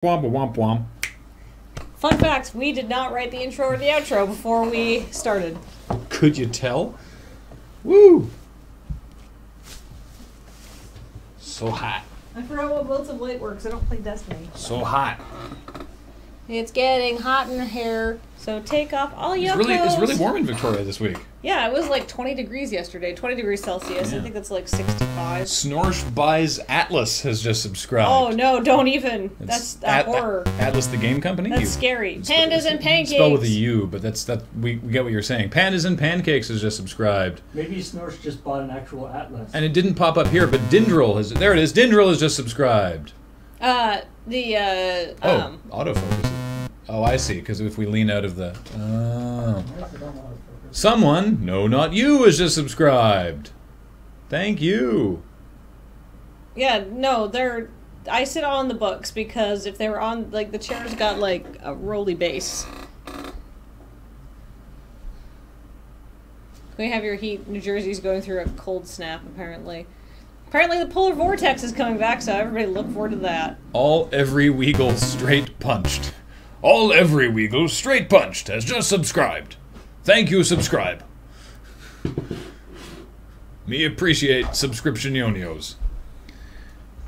Womp womp womp. Fun fact, we did not write the intro or the outro before we started. Could you tell? Woo! So hot. I forgot what Modes of Light works. I don't play Destiny. So hot. It's getting hot in here, so take off all your clothes. It's really warm in Victoria this week. Yeah, it was like 20 degrees yesterday. 20 degrees Celsius. Yeah. I think that's like 65. Snorsh buys Atlas has just subscribed. Oh, no, don't even. That's a horror. Atlas, the game company? That's scary. Pandas and pancakes. Spelled with a U, but we get what you're saying. Pandas and Pancakes has just subscribed. Maybe Snorsh just bought an actual Atlas. And it didn't pop up here, but Dindril has... There it is. Dindril has just subscribed. Autofocus. Oh, I see, because if we lean out of the... Oh. Someone, no, not you, has just subscribed. Thank you. Yeah, no, I sit on the books because if they were on, like, the chairs got, like, a rolly base. Can we have your heat? New Jersey's going through a cold snap, apparently. Apparently the polar vortex is coming back, so everybody look forward to that. All every Weagle straight punched. All every Weagle straight punched has just subscribed. Thank you, subscribe. Me appreciate subscription yonios.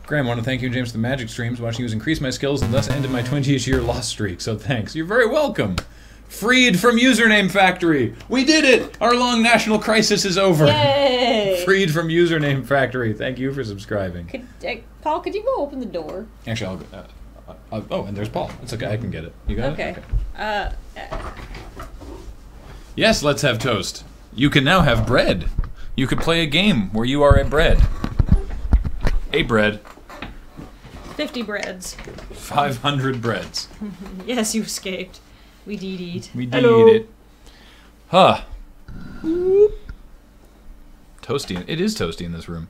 Graham, I want to thank you and James for the magic streams. Watching you increase my skills and thus ended my 20th year lost streak, so thanks. You're very welcome. Freed from Username Factory. We did it! Our long national crisis is over. Yay! Freed from Username Factory. Thank you for subscribing. Paul, could you go open the door? Actually, I'll go. Oh, and there's Paul. It's okay, I can get it. You got it? Okay. Yes, let's have toast. You can now have bread. You could play a game where you are a bread. A bread. 50 breads. 500 breads. Yes, you escaped. We did eat. We did eat it. Huh. Toasty. It is toasty in this room.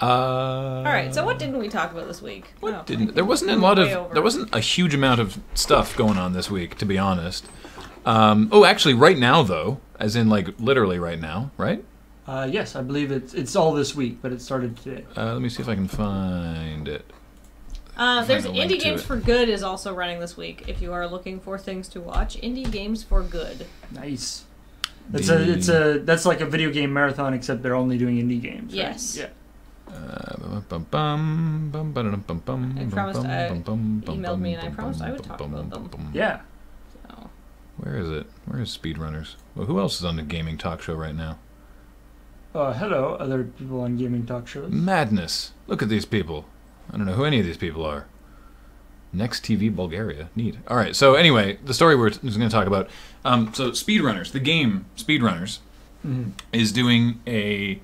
Alright, so what didn't we talk about this week? There wasn't a huge amount of stuff going on this week, to be honest. Actually, right now, though, as in, like, literally right now, right? Yes, I believe it's all this week, but it started today. Let me see if I can find it. There's Indie Games for Good is also running this week. If you are looking for things to watch, Indie Games for Good. Nice. That's like a video game marathon, except they're only doing indie games. Yes. Right? Yeah. I emailed me and I promised I would talk about them. Yeah. So. Where is it? Where is Speedrunners? Well, who else is on the gaming talk show right now? Hello, other people on gaming talk shows. Madness. Look at these people. I don't know who any of these people are. Next TV Bulgaria. Neat. All right, so anyway, the story we're just going to talk about. So Speedrunners, the game Speedrunners, is doing a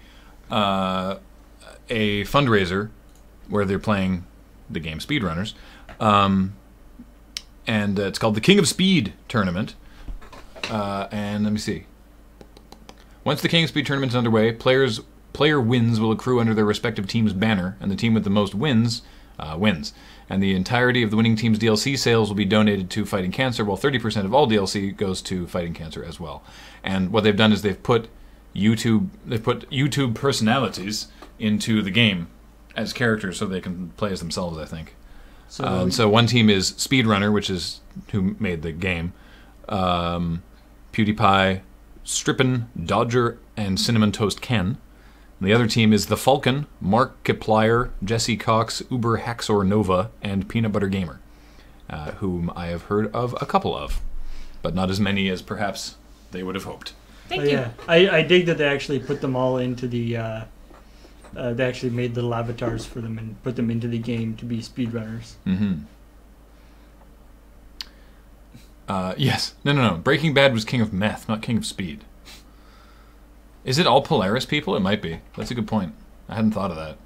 fundraiser where they're playing the game Speedrunners. And it's called the King of Speed Tournament. And let me see. Once the King of Speed Tournament is underway, player wins will accrue under their respective team's banner, and the team with the most wins wins. And the entirety of the winning team's DLC sales will be donated to Fighting Cancer, while 30% of all DLC goes to Fighting Cancer as well. And what they've done is they've put YouTube personalities into the game as characters so they can play as themselves, I think. So one team is Speedrunner, which is who made the game. PewDiePie, Strippin, Dodger, and Cinnamon Toast Ken. And the other team is The Falcon, Markiplier, Jesse Cox, Uber Haxor Nova, and Peanut Butter Gamer, whom I have heard of a couple of, but not as many as perhaps they would have hoped. Thank you. Yeah, I dig that they actually put them all into the... they actually made little avatars for them and put them into the game to be speedrunners. Mm-hmm. Yes. No. Breaking Bad was King of Meth, not King of Speed. Is it all Polaris people? It might be. That's a good point. I hadn't thought of that.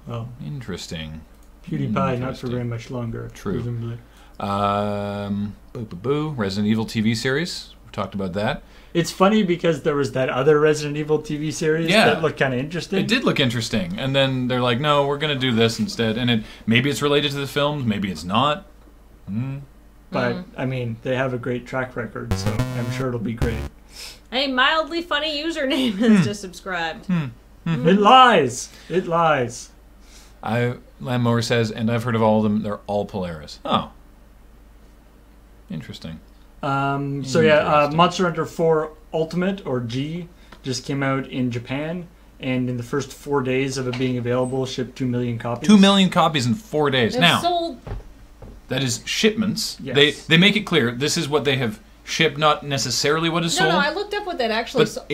Well, interesting. PewDiePie, not for very much longer. True. Presumably. Resident Evil TV series. We talked about that. It's funny because there was that other Resident Evil TV series that looked kind of interesting. It did look interesting. And then they're like, no, we're going to do this instead. And maybe it's related to the films, maybe it's not. But, I mean, they have a great track record, so I'm sure it'll be great. A mildly funny username has just subscribed. It lies. It lies. Lawnmower says, and I've heard of all of them. They're all Polaris. Oh. Interesting. So yeah, Monster Hunter 4 Ultimate, or G, just came out in Japan, and in the first 4 days of it being available, shipped 2 million copies. 2 million copies in 4 days. They've Now, sold. that is shipments. Yes. They make it clear this is what they have shipped, not necessarily what is sold. No, I looked up what that actually. But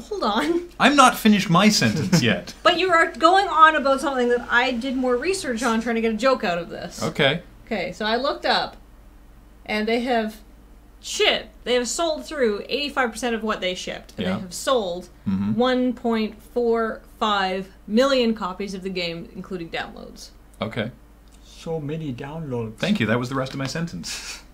Hold on. I'm not finished my sentence yet. But you are going on about something that I did more research on, trying to get a joke out of this. Okay. Okay, so I looked up, and they have sold through 85% of what they shipped. And Yeah. they have sold 1.45 million copies of the game, including downloads. Okay. So many downloads. Thank you. That was the rest of my sentence.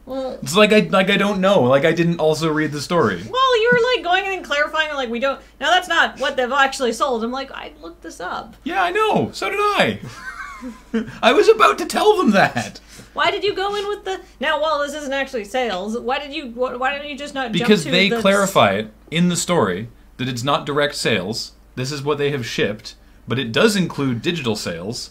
Well, It's like I don't know. Like I didn't also read the story. you were like going in and clarifying, like, we don't. No, that's not what they've actually sold. I'm like, I looked this up. Yeah, I know. So did I. I was about to tell them that. Why did you go in with the? Now, while this isn't actually sales, why didn't you just not? Because jump to they the clarify it in the story that it's not direct sales. This is what they have shipped, but it does include digital sales,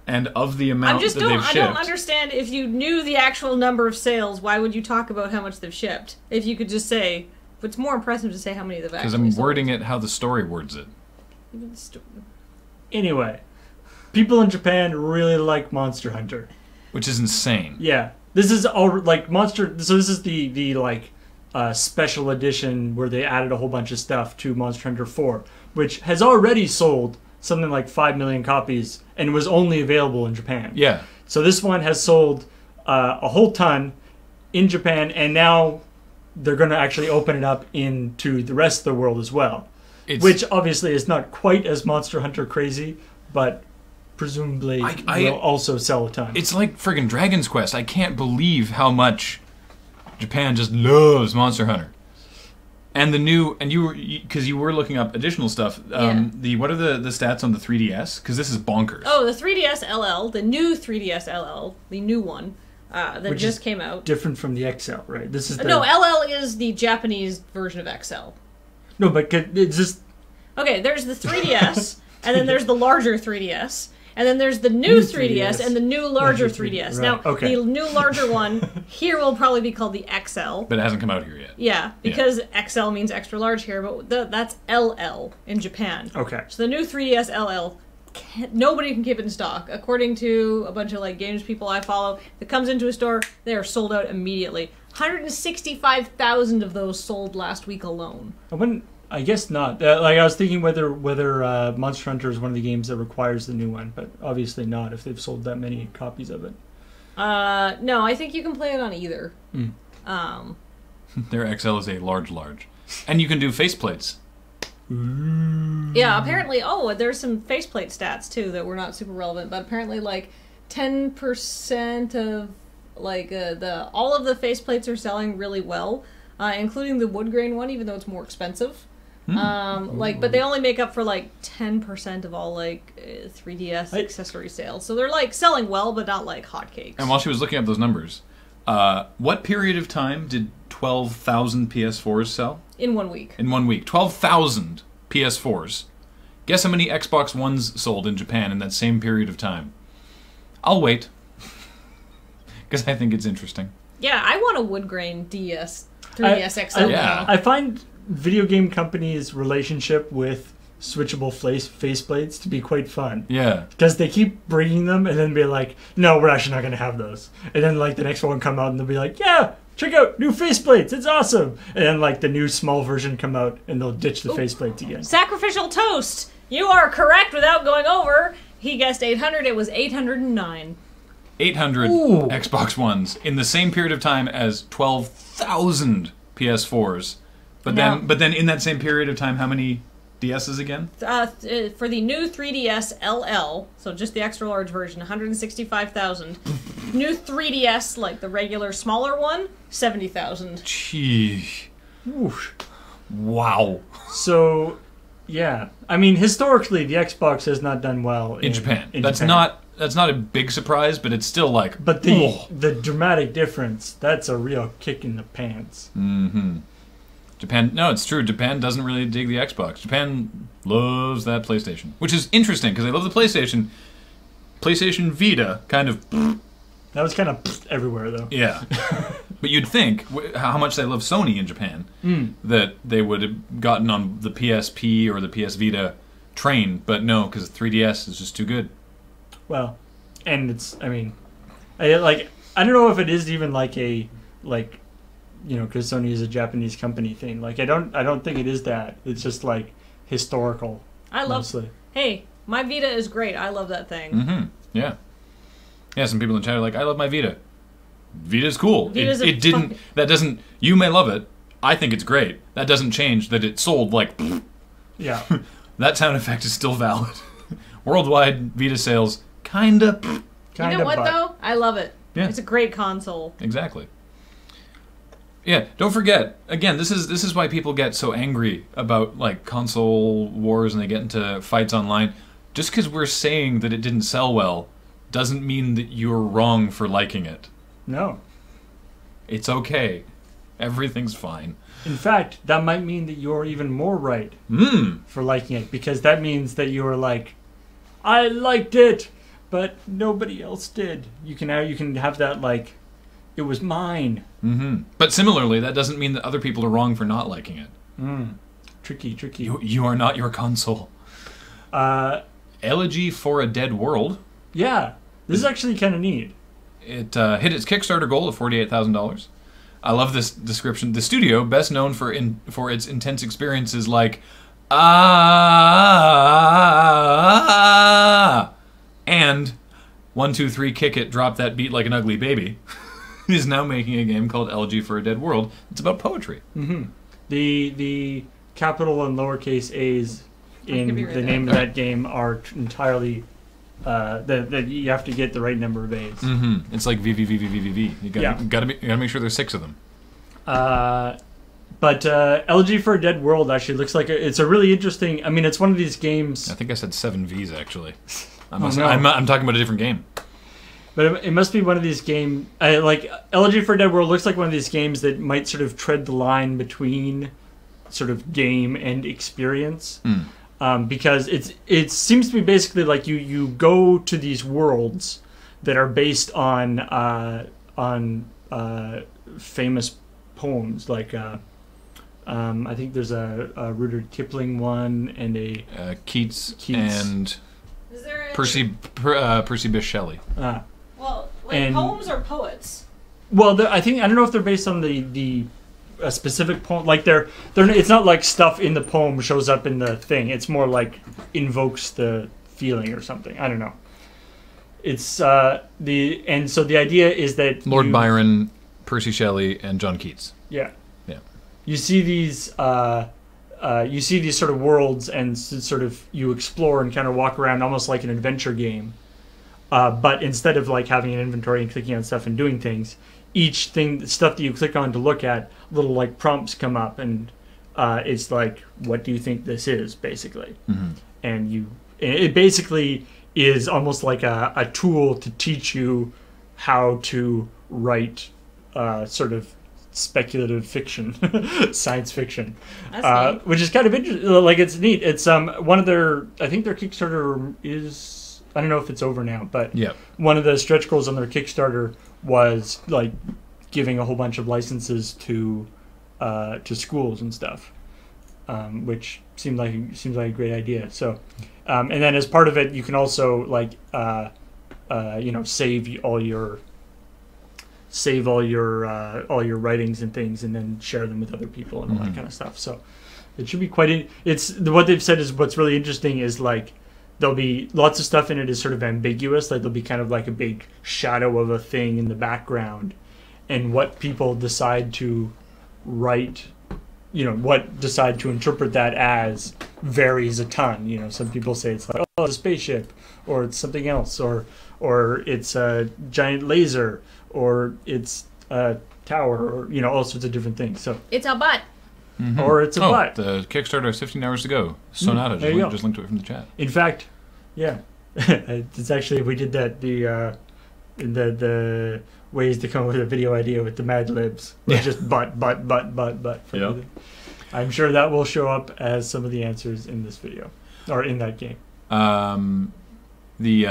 and of the amount that they've shipped. I don't understand. If you knew the actual number of sales, why would you talk about how much they've shipped? If you could just say, it's more impressive to say how many they've actually sold. Because I'm wording it how the story words it. Anyway, people in Japan really like Monster Hunter. Which is insane. Yeah, this is all like Monster. So this is the like special edition where they added a whole bunch of stuff to Monster Hunter 4, which has already sold something like 5 million copies and was only available in Japan. Yeah. So this one has sold a whole ton in Japan, and now they're going to actually open it up into the rest of the world as well. Which obviously is not quite as Monster Hunter crazy, but presumably will also sell a ton. It's like friggin' Dragon's Quest. I can't believe how much Japan just loves Monster Hunter. And the new, and because you were looking up additional stuff. What are the stats on the 3DS? Because this is bonkers. Oh, the 3DS LL, the new 3DS LL, the new one that Which just is came out. different from the XL, right? This is No, LL is the Japanese version of XL. No, but it's just Okay, there's the 3DS, and then there's the larger 3DS, and then there's the new 3DS and the new larger 3DS. Right. Now, Okay. the new larger one here will probably be called the XL. But it hasn't come out here yet. Yeah, because XL means extra large here, but that's LL in Japan. okay. So the new 3DS LL, nobody can keep it in stock. According to a bunch of like games people I follow, if it comes into a store, they are sold out immediately. 165,000 of those sold last week alone. I guess not. I was thinking whether Monster Hunter is one of the games that requires the new one, but obviously not if they've sold that many copies of it. No, I think you can play it on either. Their XL is a large. And you can do faceplates. Yeah, apparently, there's some faceplate stats too that were not super relevant, but apparently like 10% of like all of the faceplates are selling really well, including the wood grain one, even though it's more expensive. But they only make up for like 10% of all like 3DS accessory sales. So they're like selling well, but not like hotcakes. And while she was looking up those numbers, what period of time did 12,000 PS4s sell? In 1 week. In 1 week. 12,000 PS4s. Guess how many Xbox Ones sold in Japan in that same period of time? I'll wait. Because I think it's interesting. Yeah, I want a wood grain 3DS XL. Yeah. I find video game companies' relationship with switchable faceplates to be quite fun. Yeah. Because they keep bringing them and then be like, no, we're actually not going to have those. And then like the next one come out and they'll be like, yeah, check out new faceplates, it's awesome. And then like the new small version come out and they'll ditch the faceplates again. Sacrificial toast! You are correct without going over. He guessed 800, it was 809. 800 Ooh. Xbox Ones in the same period of time as 12,000 PS4s. But then in that same period of time, how many DSs again? For the new 3DS LL, so just the extra large version, 165,000. New 3DS, like the regular smaller one, 70,000. Gee. Oof. Wow. So, yeah. I mean, historically, the Xbox has not done well In Japan. in That's Japan. not a big surprise, but it's still like... But the dramatic difference, that's a real kick in the pants. Mm-hmm. Japan, no, it's true. Japan doesn't really dig the Xbox. Japan loves that PlayStation, which is interesting because they love the PlayStation. PlayStation Vita kind of... That was kind of everywhere, though. Yeah. But you'd think how much they love Sony in Japan, that they would have gotten on the PSP or the PS Vita train, but no, because 3DS is just too good. Well, and it's, I mean, I don't know if it is even like a, like, you know, because Sony is a Japanese company thing. Like, I don't think it is that. It's just like historical. I love. Mostly. Hey, my Vita is great. I love that thing. Mm-hmm. Yeah. Yeah. Some people in chat are like, "I love my Vita. Vita's cool. It didn't. That doesn't. You may love it. I think it's great. That doesn't change that it sold like. Yeah. That sound effect is still valid. Worldwide Vita sales, kinda. You know what though? I love it. Yeah. It's a great console. Exactly. Yeah, don't forget. Again, this is why people get so angry about like console wars and they get into fights online. Just because we're saying that it didn't sell well, doesn't mean that you're wrong for liking it. No. It's okay. Everything's fine. In fact, that might mean that you're even more right for liking it, because that means that you're like, I liked it, but nobody else did. You can have that like, it was mine. Mm-hmm. But similarly, that doesn't mean that other people are wrong for not liking it. Tricky. You are not your console. Elegy for a Dead World. Yeah, this is actually kind of neat. It hit its Kickstarter goal of $48,000. I love this description. The studio, best known for its intense experiences like and 1, 2, 3, kick it, drop that beat like an ugly baby, is now making a game called Elegy for a Dead World. It's about poetry. Mm-hmm. The capital and lowercase a's in the name of that game are entirely that you have to get the right number of a's. Mm-hmm. It's like VVVVVVV. You gotta make sure there's 6 of them. But Elegy for a Dead World actually looks like it's a really interesting. I mean, it's one of these games. I think I said 7 V's actually. I'm talking about a different game. But it must be one of these games. Like Elegy for a Dead World looks like one of these games that might sort of tread the line between sort of game and experience. Because it seems to be basically like you go to these worlds that are based on famous poems, like I think there's a Rudyard Kipling one and a Keats and Percy Bysshe Shelley. Well, like poems or poets? Well, I don't know if they're based on the a specific poem. Like they're it's not like stuff in the poem shows up in the thing. It's more like invokes the feeling or something. I don't know. It's so the idea is that Lord Byron, Percy Shelley, and John Keats. Yeah. Yeah. You see these sort of worlds and sort of you explore and kind of walk around almost like an adventure game. But instead of like having an inventory and clicking on stuff and doing things, each stuff that you click on to look at, little like prompts come up, and it's like, what do you think this is, basically? Mm-hmm. And it basically is almost like a tool to teach you how to write sort of speculative fiction, science fiction, which is kind of interesting. Like, it's neat. It's one of their, I think their Kickstarter is, I don't know if it's over now, but one of the stretch goals on their Kickstarter was like giving a whole bunch of licenses to schools and stuff, which seems like a great idea. So, and then as part of it, you can also like save all your writings and things, and then share them with other people and all that kind of stuff. So it should be quite. It's what they've said is what's really interesting is like. There'll be lots of stuff in it is sort of ambiguous. Like there'll be kind of like a big shadow of a thing in the background, and what people decide to write, decide to interpret that as varies a ton. Some people say it's like, oh, it's a spaceship, or it's something else, or it's a giant laser, or it's a tower, or all sorts of different things. So it's a butt. Mm-hmm. Or it's a butt. The Kickstarter has 15 hours to go. Sonata just linked to it from the chat. In fact, yeah, it's actually, we did that the ways to come up with a video idea with the Mad Libs. Just butt. Yeah. I'm sure that will show up as some of the answers in this video, or in that game. The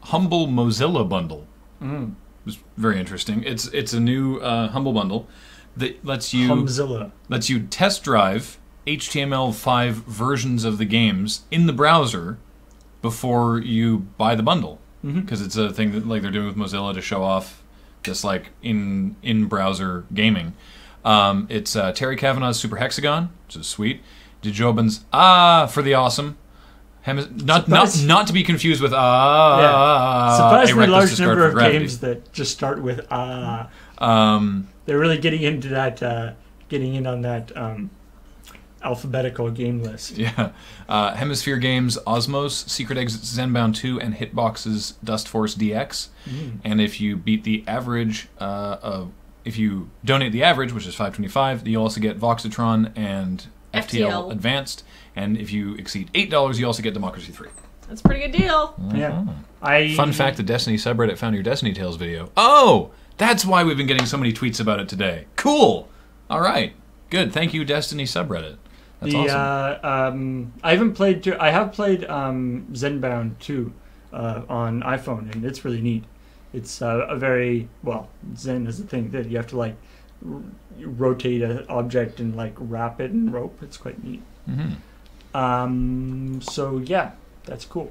Humble Mozilla bundle was very interesting. It's a new Humble bundle that lets you test drive HTML5 versions of the games in the browser before you buy the bundle, because it's a thing that like they're doing with Mozilla to show off this like in browser gaming. It's Terry Kavanagh's Super Hexagon, which is sweet. Djobin's for the awesome. Not to be confused with surprisingly large number of games that just start with They're really getting into that, getting in on that alphabetical game list. Yeah. Hemisphere Games Osmos, Secret Exit Zenbound 2, and Hitbox's Dust Force DX. And if you beat the average if you donate the average, which is $5.25, you'll also get Voxatron and FTL Advanced. And if you exceed $8, you also get Democracy 3. That's a pretty good deal. Yeah. Fun fact, the Destiny subreddit found your Destiny Tales video. Oh! That's why we've been getting so many tweets about it today. Cool! Alright. Good. Thank you, Destiny subreddit. That's awesome. I have played Zenbound 2 on iPhone, and it's really neat. It's a very, Zen is the thing that you have to like rotate an object and like wrap it in rope. It's quite neat. So yeah, that's cool.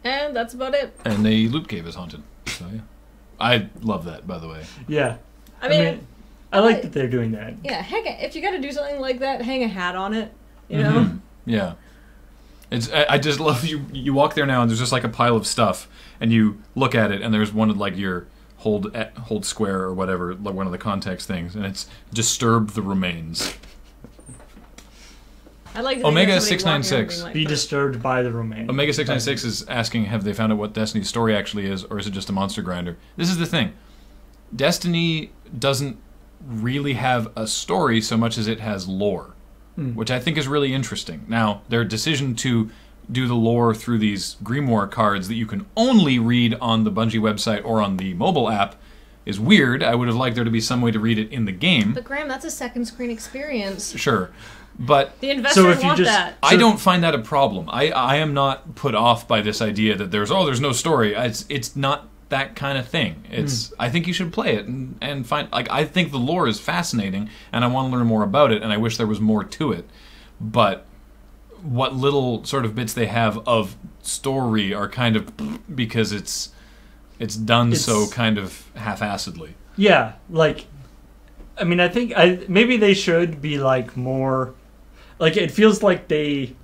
And that's about it. And the loot cave is haunted. So yeah, I love that, by the way. Yeah, I mean I like that they're doing that. Yeah, if you got to do something like that, hang a hat on it. You know. Yeah. I just love you walk there now and there's just like a pile of stuff and you look at it and there's one of like your hold square or whatever, like one of the context things, and it's disturb the remains. I like Omega 696 like be disturbed by the remains. Omega 696 is asking, have they found out what Destiny's story actually is, or is it just a monster grinder? This is the thing. Destiny doesn't really have a story so much as it has lore, which I think is really interesting. Now, their decision to do the lore through these Grimoire cards that you can only read on the Bungie website or on the mobile app is weird. I would have liked there to be some way to read it in the game. But Graham, that's a second screen experience. Sure. But the investors want that. I don't find that a problem. I am not put off by this idea that there's no story. It's not that kind of thing. It's I think you should play it and find, like, I think the lore is fascinating and I want to learn more about it and I wish there was more to it. But what little sort of bits they have of story are kind of because it's done so kind of half-assedly. Yeah, like, I mean, I think maybe they should be like more, like, it feels like they,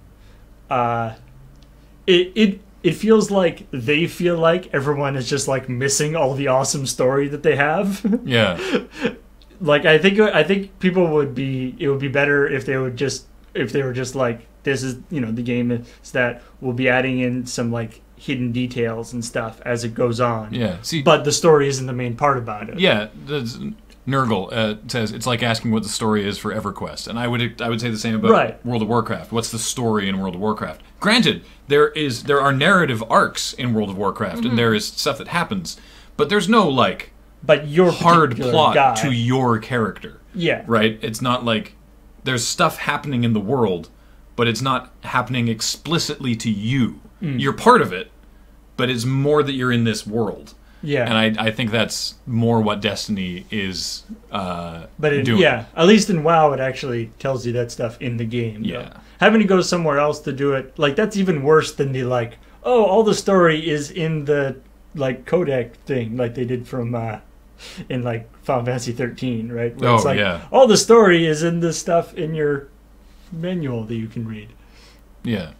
it feels like they feel like everyone is just like missing all the awesome story that they have. Yeah. Like, I think people would be, it would be better if they were just like, this is, the game is that we'll be adding in some like hidden details and stuff as it goes on. Yeah. See, but the story isn't the main part about it. Yeah. Nurgle says it's like asking what the story is for EverQuest, and I would say the same about World of Warcraft. What's the story in World of Warcraft? Granted, there are narrative arcs in World of Warcraft, and there is stuff that happens, but there's no like your hard plot to your character. Yeah, right. It's not like there's stuff happening in the world, but it's not happening explicitly to you. You're part of it, but it's more that you're in this world. Yeah, and I think that's more what Destiny is doing. Yeah, at least in WoW, it actually tells you that stuff in the game. Yeah, though. Having to go somewhere else to do it, like, that's even worse than the like, oh, all the story is in the like codec thing, like they did from in like Final Fantasy 13, right? Where it's like, all the story is in the stuff in your manual that you can read. Yeah.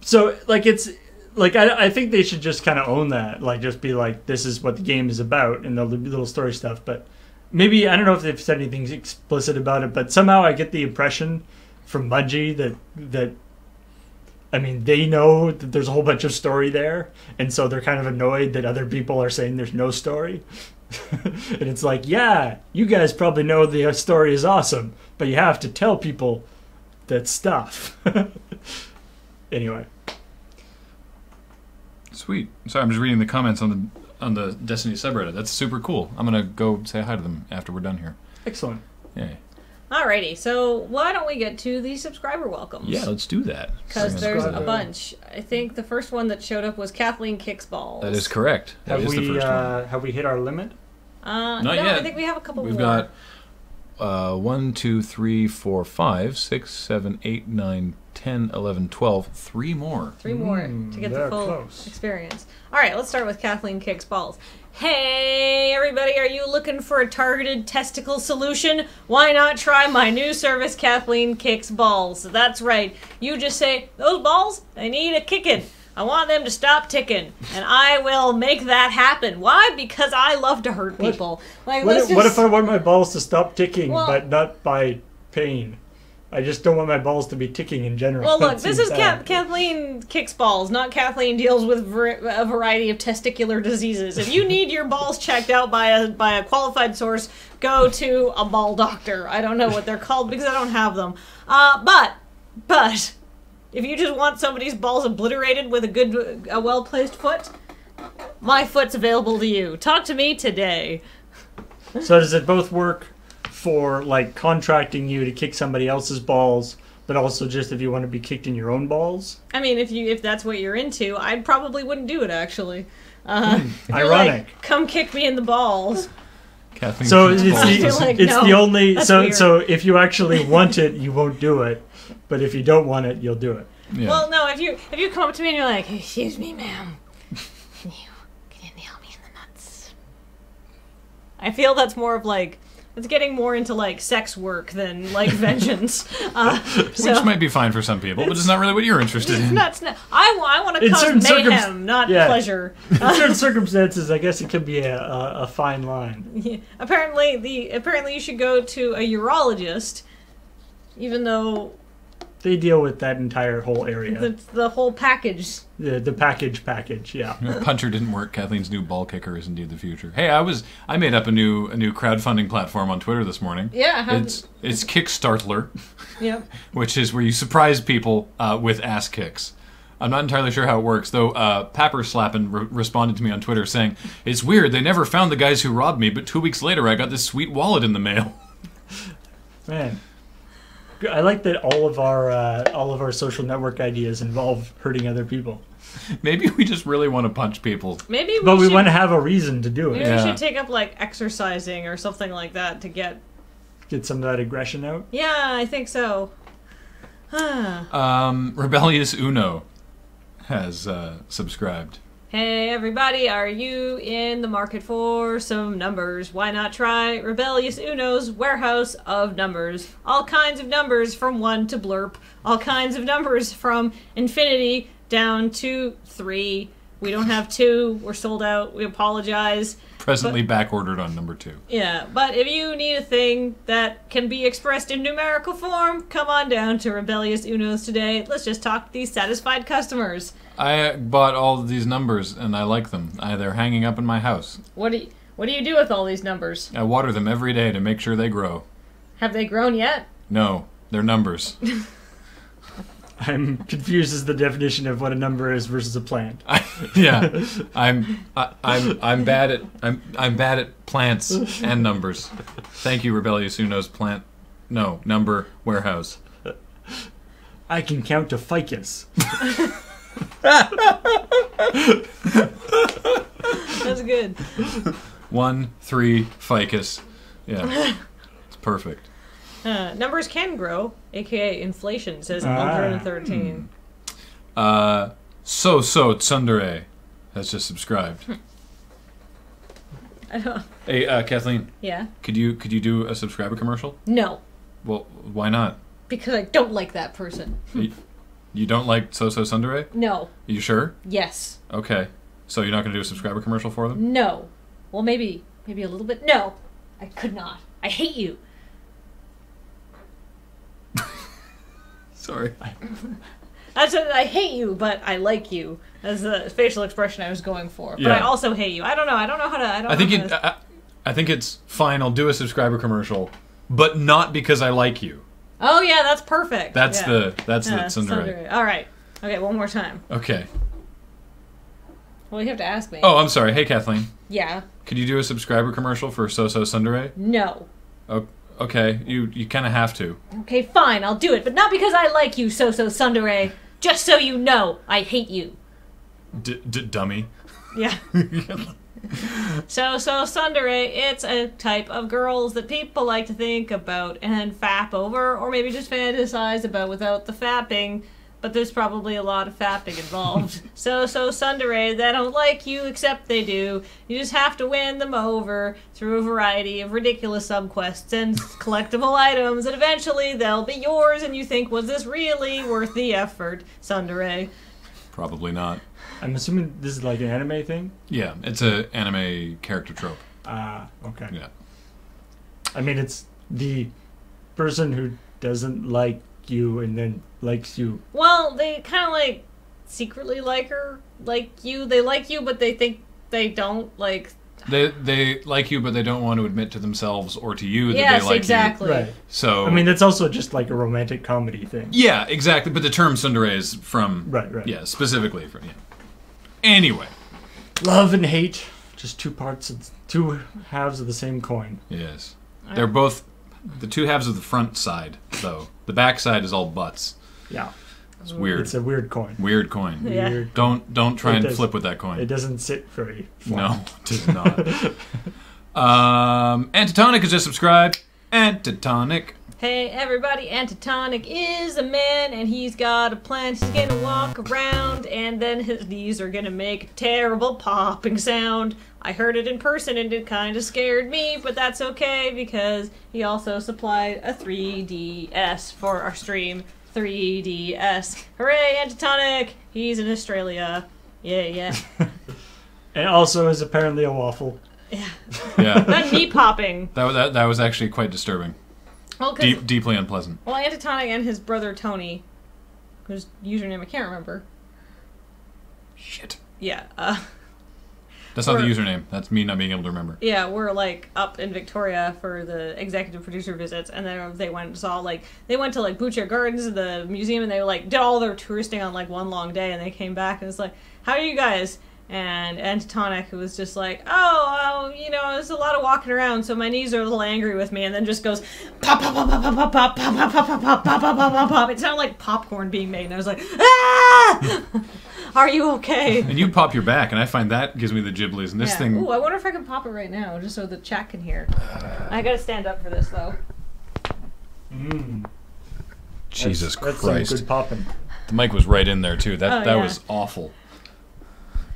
So like it's. Like, I think they should just kind of own that. Like, just be like, this is what the game is about, and the little story stuff. But maybe, I don't know if they've said anything explicit about it, but somehow I get the impression from Bungie that I mean, they know that there's a whole bunch of story there, and so they're kind of annoyed that other people are saying there's no story. And it's like, yeah, you guys probably know the story is awesome, but you have to tell people that stuff. Anyway. Sweet. Sorry, I'm just reading the comments on on the Destiny subreddit. That's super cool. I'm gonna go say hi to them after we're done here. Excellent. Yeah. Alrighty, so why don't we get to the subscriber welcomes? Yeah, let's do that. Because there's a bunch. I think the first one that showed up was Kathleen Kicks Balls. That is correct. That is the first one. Have we hit our limit? Not no, yet. I think we have a couple We've more. got 1, 2, 3, 4, 5, 6, 7, 8, 9, 10, 11, 12. 3 more. 3 more to get the full experience. All right, let's start with Kathleen Kicks Balls. Hey, everybody, are you looking for a targeted testicle solution? Why not try my new service, Kathleen Kicks Balls? That's right. You just say, those balls, they need a kicking. I want them to stop ticking, and I will make that happen. Why? Because I love to hurt people. Like, what if I want my balls to stop ticking, but not by pain? I just don't want my balls to be ticking in general. Well, look, this is Kathleen Kicks Balls, not Kathleen deals with a variety of testicular diseases. If you need your balls checked out by a qualified source, go to a ball doctor. I don't know what they're called because I don't have them. But if you just want somebody's balls obliterated with a well-placed foot, my foot's available to you. Talk to me today. So does it both work for like contracting you to kick somebody else's balls, but also just if you want to be kicked in your own balls? I mean, if that's what you're into, I probably wouldn't do it actually. Ironic. Like, come kick me in the balls. Kathleen so Kicks Balls. It's the only weird. So if you actually want it, you won't do it, but if you don't want it, you'll do it. Yeah. Well, no, if you come up to me and you're like, excuse me, ma'am, can you nail me in the nuts? I feel that's more of like, it's getting more into like sex work than like vengeance. Which might be fine for some people, but it's not really what you're interested in. I want to cause mayhem, not pleasure. In certain circumstances, I guess it could be a fine line. Yeah. Apparently you should go to a urologist, even though they deal with that entire whole area. The whole package. The package, yeah. Puncher didn't work. Kathleen's new ball kicker is indeed the future. Hey, I made up a new crowdfunding platform on Twitter this morning. Yeah. It's Kickstartler. Yep. Which is where you surprise people with ass kicks. I'm not entirely sure how it works, though. Papper Slappin' responded to me on Twitter saying, "It's weird. They never found the guys who robbed me, but 2 weeks later I got this sweet wallet in the mail." Man. I like that all of our social network ideas involve hurting other people. Maybe we just really want to punch people. We want to have a reason to do it. Maybe we should take up like exercising or something like that to get some of that aggression out. Yeah, I think so. Rebellious Uno has subscribed. Hey everybody, are you in the market for some numbers? Why not try Rebellious Uno's Warehouse of Numbers? All kinds of numbers from 1 to blurp. All kinds of numbers from infinity down to 3. We don't have 2. We're sold out. We apologize. Presently back-ordered on number 2. Yeah, but if you need a thing that can be expressed in numerical form, come on down to Rebellious Uno's today. Let's just talk to these satisfied customers. I bought all of these numbers, and I like them. They're hanging up in my house. What do you do with all these numbers? I water them every day to make sure they grow. Have they grown yet? No, they're numbers. I'm confused as the definition of what a number is versus a plant. I'm bad at plants and numbers. Thank you, Rebellious Uno's number warehouse. I can count to ficus. That's good. 1, 3, ficus. Yeah, it's perfect. Numbers can grow, aka inflation, says 113. So Tsundere has just subscribed. I don't. Hey, Kathleen. Yeah. Could you do a subscriber commercial? No. Well, why not? Because I don't like that person. You don't like So Tsundere? No. You sure? Yes. Okay. So you're not going to do a subscriber commercial for them? No. Well, maybe a little bit. No. I could not. I hate you. Sorry. I hate you, but I like you. That's the facial expression I was going for. But Yeah. I also hate you. I don't know how to. I think it's fine. I'll do a subscriber commercial, but not because I like you. Oh yeah, that's perfect. That's yeah. the Tsundere. All right. Okay, one more time. Okay. Well, you have to ask me. Oh, I'm sorry. Hey, Kathleen. Yeah. Could you do a subscriber commercial for So-So Sundere? No. Oh, okay, you kind of have to. Okay, fine, I'll do it, but not because I like you, So-So Sundere. Just so you know, I hate you. Dummy. Yeah. So Sundere, it's a type of girls that people like to think about and fap over, or maybe just fantasize about without the fapping. But there's probably a lot of fapping involved. So Sundere, they don't like you, except they do. You just have to win them over through a variety of ridiculous subquests and collectible items, and eventually they'll be yours, and you think, was this really worth the effort, Sundere? Probably not. I'm assuming this is like an anime thing? Yeah, it's an anime character trope. Ah, okay. Yeah. I mean, it's the person who doesn't like you and then likes you. Well, they kind of like secretly like her, like you. They like you, but they think they don't like. They like you, but they don't want to admit to themselves or to you that Yes, they like exactly. you. Right. So I mean, that's also just like a romantic comedy thing. yeah, exactly. But the term tsundere is from Right. yeah, specifically from yeah. Anyway, Love and hate, just two halves of the same coin. yes, they're both the two halves of the front side, though. The back side is all butts. Yeah. It's weird. It's a weird coin. Weird coin. Yeah. Weird. Don't try It and does- flip with that coin. It doesn't sit very flat. No, it does not. Antitonic has just subscribed. Antitonic. Hey everybody, Antitonic is a man and he's got a plan. He's gonna walk around and then his knees are gonna make a terrible popping sound. I heard it in person and it kinda scared me, but that's okay because he also supplied a 3DS for our stream. 3DS. Hooray, Antitonic! He's in Australia. Yeah. And also is apparently a waffle. Yeah. Yeah. Not knee popping. That was actually quite disturbing. Well, 'cause- Deeply unpleasant. well, Antitonic and his brother Tony, whose username I can't remember. Shit. Yeah, That's not the Or- username. That's me not being able to remember. yeah, we're like up in Victoria for the executive producer visits, and then they went and saw they went to like Boucher Gardens, the museum, and they like did all their touristing on like one long day, and they came back and it's like, how are you guys? And Antitonic was just like, there's a lot of walking around, so my knees are a little angry with me, and then just goes pop pop pop pop pop pop pop pop pop pop pop pop pop pop pop. It sounded like popcorn being made, and I was like, ah! Are you okay? And you pop your back, and I find that gives me the giblies. And this thing. Ooh, I wonder if I can pop it right now, just so the chat can hear. I gotta stand up for this though. Jesus That's Christ. some good popping. The mic was right in there, too. That yeah. was awful.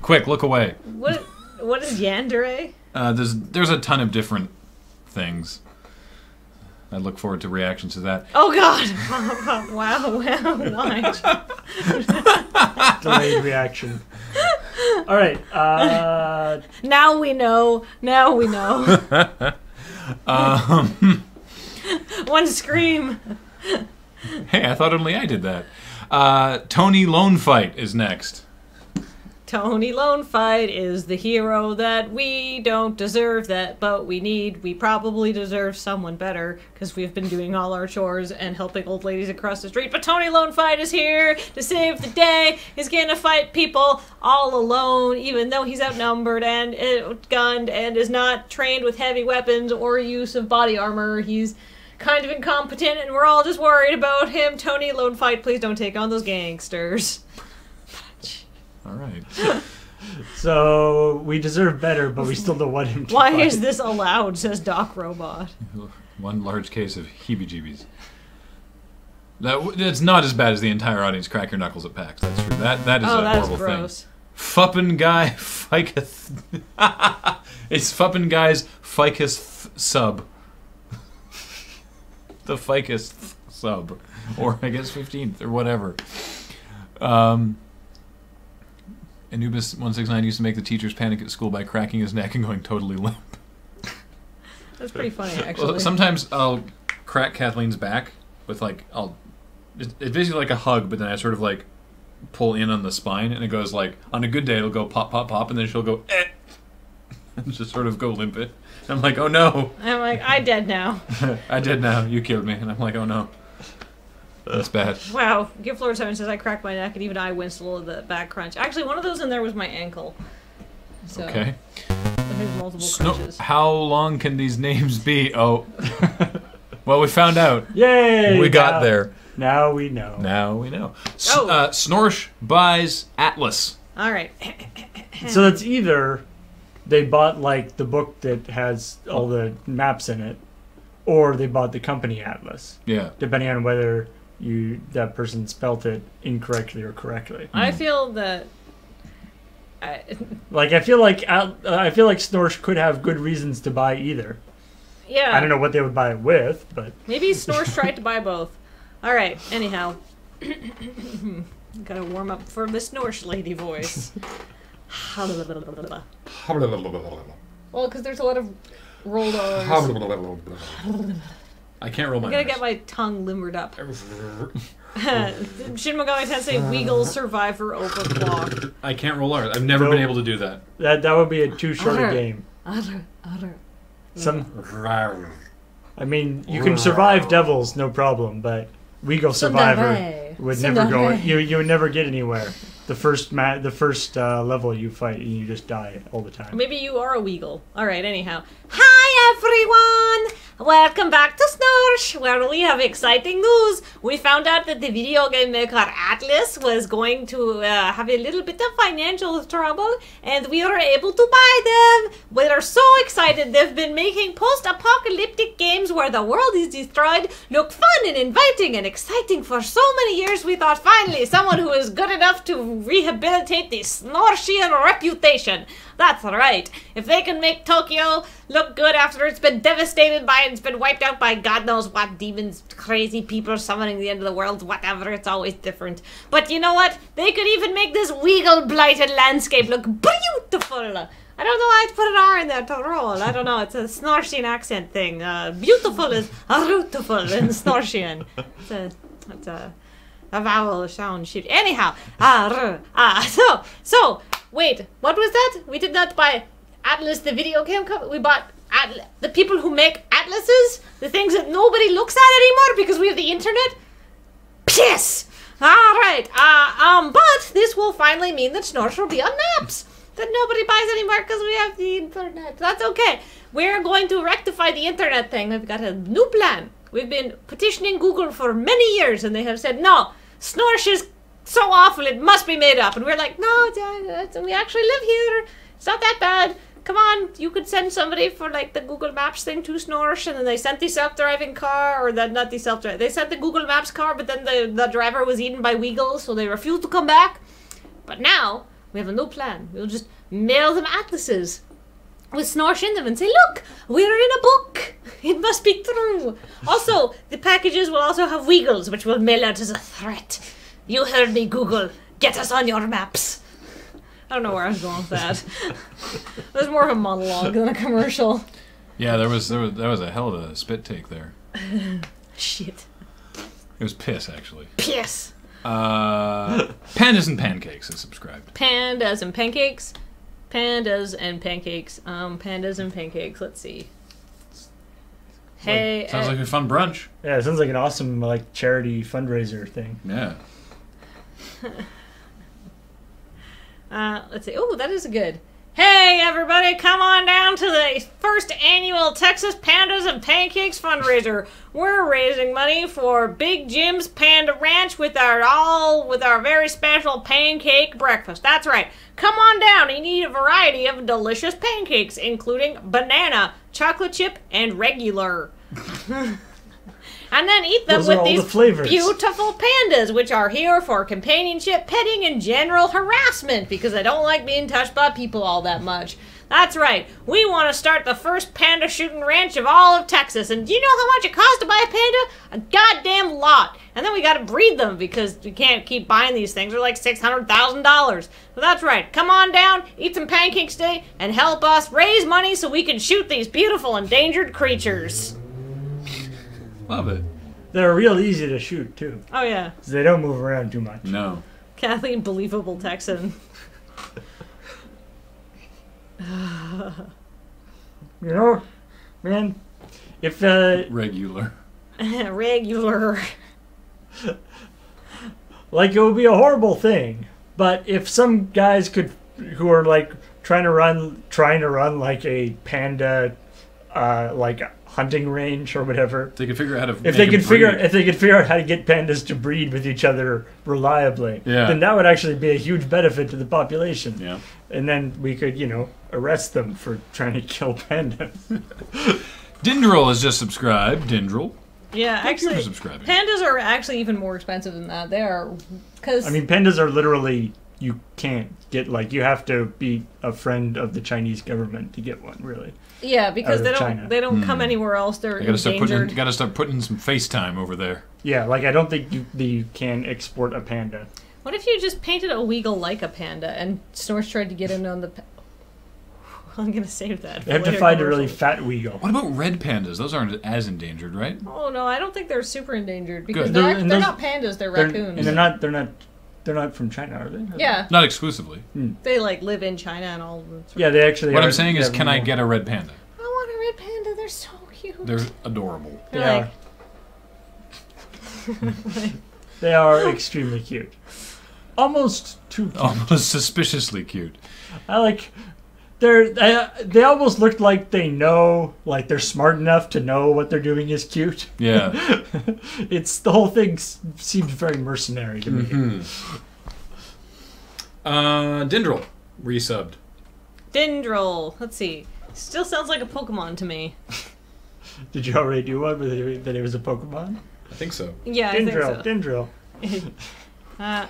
Quick, look away. What is yandere? There's a ton of different things. I look forward to reactions to that. Oh God! Wow! Why? Delayed reaction. All right. Now we know. One scream. Hey, I thought only I did that. Tony Lone Fight is next. Tony Lone Fight is the hero that we don't deserve but we need. We probably deserve someone better because we've been doing all our chores and helping old ladies across the street. But Tony Lone Fight is here to save the day. He's gonna fight people all alone, even though he's outnumbered and outgunned and is not trained with heavy weapons or use of body armor. He's kind of incompetent and we're all just worried about him. Tony Lone Fight, please don't take on those gangsters. All right. So we deserve better, but we still don't want him to Why fight. is this allowed, says Doc Robot. One large case of heebie-jeebies. It's not as bad as the entire audience crack your knuckles at PAX. That's true. That is a that's horrible gross. thing. Fuppin' guy ficus. It's Fuppin' guy's ficus sub. The ficus sub, or I guess 15th or whatever. Anubis169 used to make the teachers panic at school by cracking his neck and going totally limp. That's pretty funny, actually. Well, sometimes I'll crack Kathleen's back with it's basically like a hug, but then I sort of like pull in on the spine, and it goes like, on a good day it'll go pop, pop, pop, and then she'll go, eh, and just sort of go limp it. I'm like, oh no. I'm like, I dead now. I did now, you killed me. And I'm like, oh no. That's bad. Wow. Gift Lord 7 says I cracked my neck and even I winced a little at the back crunch. Actually, one of those in there was my ankle. So, Okay. there's multiple crunches. How long can these names be? Oh. Well, we found out. Yay! We got there. Now we know. Now we know. Oh. Snorsh buys Atlas. All right. So it's either they bought like the book that has all the maps in it, or they bought the company Atlas. Yeah. Depending on whether that person spelt it incorrectly or correctly. I feel that. I feel like Snorsh could have good reasons to buy either. Yeah. I don't know what they would buy it with, but Maybe Snorsh tried to buy both. All right. Anyhow, gotta warm up for the Snorsh lady voice. Well, because there's a lot of rolled R's. I can't roll my I'm gonna R's. get my tongue limbered up. Shin Megami Tensei Weagle Survivor Overclock. I can't roll R's. I've never been able to do that. that would be too short a game. Other. I mean, you can survive devils, no problem, but Weagle Survivor would never go. You would never get anywhere. The first level you fight, and you just die all the time. Maybe you are a Weagle. All right. Anyhow, hi everyone. Welcome back to Snorsh, where we have exciting news. We found out that the video game maker Atlas was going to have a little bit of financial trouble, and we were able to buy them. We are so excited. They've been making post-apocalyptic games where the world is destroyed look fun and inviting and exciting for so many years. We thought finally someone who is good enough to rehabilitate the Snorshian reputation. That's right. If they can make Tokyo look good after it's been devastated by it's been wiped out by God knows what demons, crazy people summoning the end of the world, whatever, it's always different. But you know what? They could even make this Weagle blighted landscape look beautiful. I don't know why I put an R in there to roll. I don't know. It's a Snorshian accent thing. Beautiful is beautiful in Snorshian. It's a vowel sound shit. Anyhow, so wait, what was that? We did not buy Atlas, the video game company. We bought the people who make atlases, the things that nobody looks at anymore because we have the internet. Piss. All right. But this will finally mean that Snorsh will be on maps that nobody buys anymore because we have the internet. That's okay. We're going to rectify the internet thing. We've got a new plan. We've been petitioning Google for many years, and they have said no. Snorsh is so awful, it must be made up. And we're like, no, we actually live here. It's not that bad. Come on, you could send somebody for like the Google Maps thing to Snorsh, and then they sent the self-driving car, or not the self-driving. They sent the Google Maps car, but then the driver was eaten by Weagles, so they refused to come back. But now we have a new plan. We'll just mail them atlases with Snorsh in them and say, look, we're in a book. It must be true. Also, the packages will also have Weagles, which will mail out as a threat. You heard me, Google. Get us on your maps. I don't know where I was going with that. It was more of a monologue than a commercial. Yeah, that was a hell of a spit take there. Shit. It was piss, actually. Piss. Pandas and Pancakes is subscribed. Pandas and pancakes. Pandas and pancakes. Pandas and pancakes. Let's see. Hey. Sounds like a fun brunch. Yeah, it sounds like an awesome like charity fundraiser thing. Yeah. Let's see. Oh, that is good. Hey, everybody, come on down to the first annual Texas Pandas and Pancakes fundraiser. We're raising money for Big Jim's Panda Ranch with our very special pancake breakfast. That's right. Come on down and eat a variety of delicious pancakes, including banana, chocolate chip, and regular. And then eat them with these beautiful pandas, which are here for companionship, petting, and general harassment, because they don't like being touched by people all that much. That's right. We want to start the first panda shooting ranch of all of Texas. And do you know how much it costs to buy a panda? A goddamn lot. And then we got to breed them, because we can't keep buying these things. They're like $600,000. So that's right. Come on down, eat some pancakes today, and help us raise money so we can shoot these beautiful endangered creatures. Love it. They're real easy to shoot, too. Oh, yeah. They don't move around too much. No. Kathleen, believable Texan. You know, man, if... Regular. Regular. Like, it would be a horrible thing. But if some guys who are, like, trying to run like a panda, like hunting range or whatever. If they could figure out how to If they could figure out how to get pandas to breed with each other reliably, then that would actually be a huge benefit to the population. Yeah. And then we could, arrest them for trying to kill pandas. Dindrel has just subscribed. Dindrel. Yeah, Thank you actually, for subscribing. pandas are actually even more expensive than that. They are, because pandas are literally, you can't get, you have to be a friend of the Chinese government to get one, really. Yeah, because China. they don't come anywhere else. They're endangered. Got to start putting in some FaceTime over there. Yeah, I don't think you can export a panda. What if you just painted a Weagle like a panda and Snorch tried to get in on the... I'm going to save that. You have to find a really fat Weagle. What about red pandas? Those aren't as endangered, right? Oh, no, I don't think they're super endangered. Because Good. they're not pandas, they're raccoons. And they're not from China, are they? Yeah. Not exclusively. They, live in China and all. Yeah, they actually What I'm saying is, can I get a red panda? I want a red panda. They're so cute. They're adorable. They are extremely cute. Almost too cute. Almost suspiciously cute. They almost look like they know, they're smart enough to know what they're doing is cute. Yeah. The whole thing seems very mercenary to me. Mm-hmm. Dindrel resubbed. Dindrel. Let's see. Still sounds like a Pokemon to me. Did you already do one that it was a Pokemon? I think so. Yeah, I think so. Dindrel.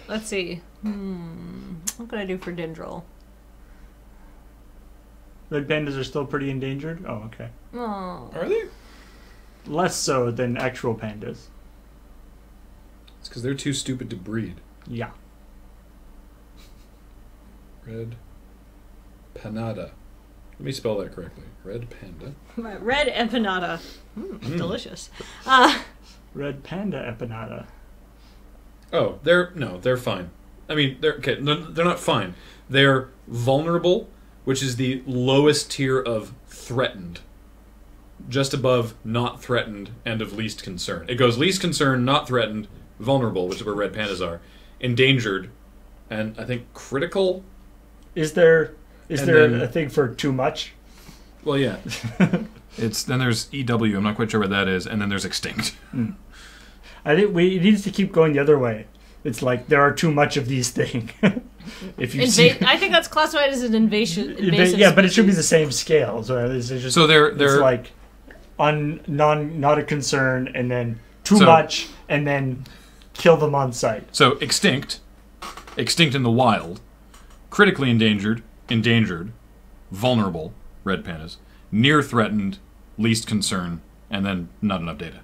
Let's see. What can I do for Dindrel? Red pandas are still pretty endangered? Oh, okay. Oh. Are they? Less so than actual pandas. It's because they're too stupid to breed. Yeah. Red panada. Let me spell that correctly. Red panda. Red empanada. Delicious. Red panda empanada. Oh, they're fine. I mean, they're not fine. They're vulnerable, which is the lowest tier of threatened. Just above not threatened and of least concern. It goes least concern, not threatened, vulnerable, which is where red pandas are, endangered, and I think critical. Is there a thing for too much? Well, yeah. Then there's EW. I'm not quite sure what that is, and then there's extinct. I think it needs to keep going the other way. It's there are too much of these things. If you I think that's classified as an invasive. Yeah, but it should be the same scale. So they're not a concern, and then too much, and then kill them on sight. So extinct in the wild, critically endangered, vulnerable, red pandas, near threatened, least concern, and then not enough data.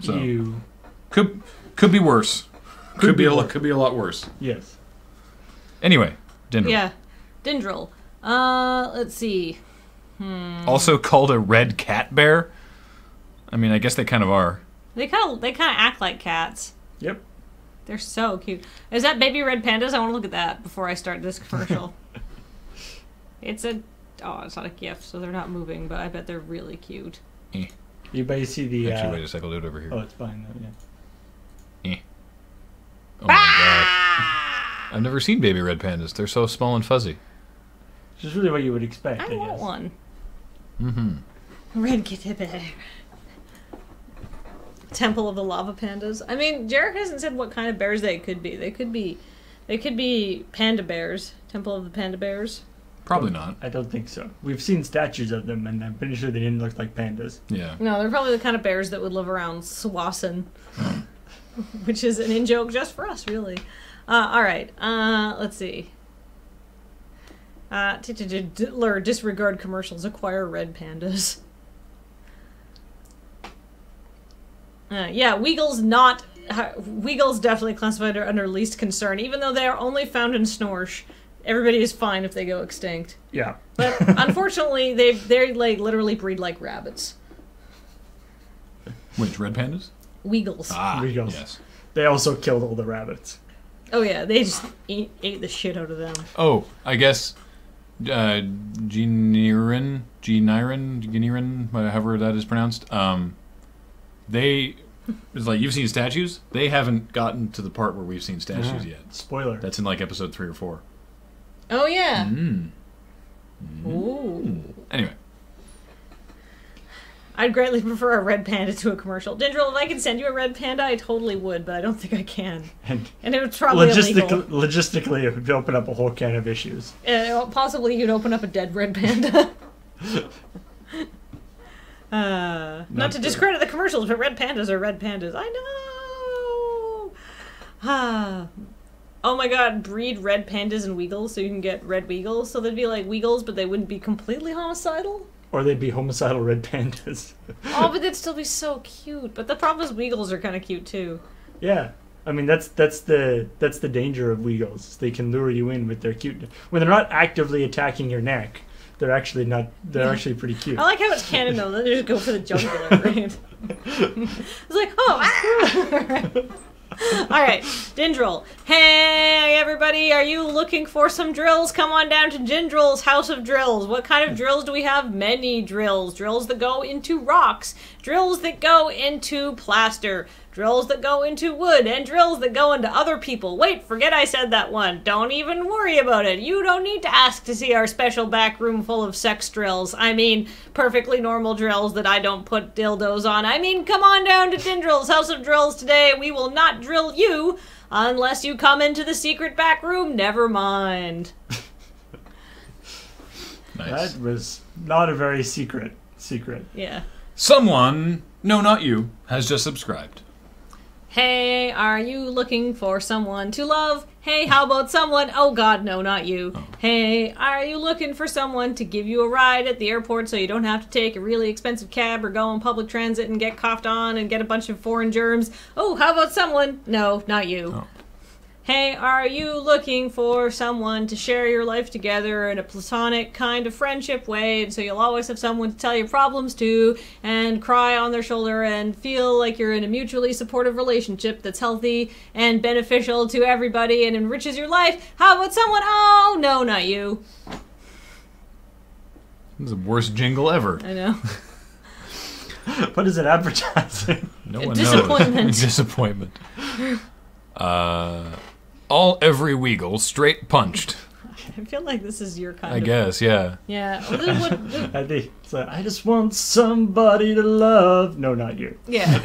So could be worse. Could be a lot worse. Yes. Anyway, Dindrel. Yeah, Dindrel. Let's see. Also called a red cat bear. I mean, I guess they kind of are. They kind of act like cats. Yep. They're so cute. Is that baby red pandas? I want to look at that before I start this commercial. It's not a GIF, so they're not moving, but I bet they're really cute. You see the... Actually, wait a second, I'll do it over here. Oh, it's fine. Yeah. Oh my god. I've never seen baby red pandas. They're so small and fuzzy. Which is really what you would expect, I want one. Mm-hmm. Red kitty bear. Temple of the lava pandas. I mean, Jarek hasn't said what kind of bears they could be. They could be panda bears. Temple of the panda bears. Probably not. I don't think so. We've seen statues of them, and I'm pretty sure they didn't look like pandas. Yeah. No, they're probably the kind of bears that would live around Swassen. Which is an in-joke just for us, really. All right. Let's see. Disregard commercials. Acquire red pandas. Yeah, Weagle's definitely classified under least concern, even though they are only found in Snorsh. Everybody is fine if they go extinct. Yeah. But unfortunately, they literally breed like rabbits. Which, red pandas? Weagles. Weagles. Yes. They also killed all the rabbits. Oh yeah, they just ate the shit out of them. Oh, I guess Genirin, however that is pronounced, they It's like, you've seen statues? They haven't gotten to the part where we've seen statues yet. Spoiler. That's in like episode 3 or 4. Oh, yeah. Ooh. Anyway. I'd greatly prefer a red panda to a commercial. Dindril, if I could send you a red panda, I totally would, but I don't think I can. And it was probably illegal. Logistically, it would open up a whole can of issues. Possibly you'd open up a dead red panda. Not to discredit the commercials, but red pandas are red pandas. I know! Oh my god, breed red pandas and weagles so you can get red weagles. So they'd be like weagles, but they wouldn't be completely homicidal? Or they'd be homicidal red pandas. Oh, but they'd still be so cute. But the problem is weagles are kind of cute too. Yeah. I mean, that's the danger of weagles. They can lure you in with their cuteness. When they're not actively attacking your neck, they're actually not. They're actually pretty cute. I like how it's canon though. They just go for the jugular, right? It's like, All right, Dindril. Hey, everybody, are you looking for some drills? Come on down to Dindril's House of Drills. What kind of drills do we have? Many drills. Drills that go into rocks. Drills that go into plaster. Drills that go into wood. And drills that go into other people. Wait, forget I said that one. Don't even worry about it. You don't need to ask to see our special back room full of sex drills. I mean, perfectly normal drills that I don't put dildos on. I mean, come on down to Dindril's House of Drills today. We will not drill you unless you come into the secret back room. Never mind. Nice. That was not a very secret. Yeah. Someone, no, not you, has just subscribed. Hey, are you looking for someone to love? Hey, how about someone? Oh god, no, not you. Oh. Hey, are you looking for someone to give you a ride at the airport so you don't have to take a really expensive cab or go on public transit and get coughed on and get a bunch of foreign germs? Oh, how about someone? No, not you. Oh. Hey, are you looking for someone to share your life together in a platonic kind of friendship way, and so you'll always have someone to tell your problems to and cry on their shoulder and feel like you're in a mutually supportive relationship that's healthy and beneficial to everybody and enriches your life? How about someone? Oh, no, not you. This is the worst jingle ever. I know. What is it advertising? No one Disappointment. knows. Disappointment. Every weagle straight punched. I feel like this is your kind I of... guess, yeah. Yeah. I think it's like, I just want somebody to love. No, not you. Yeah.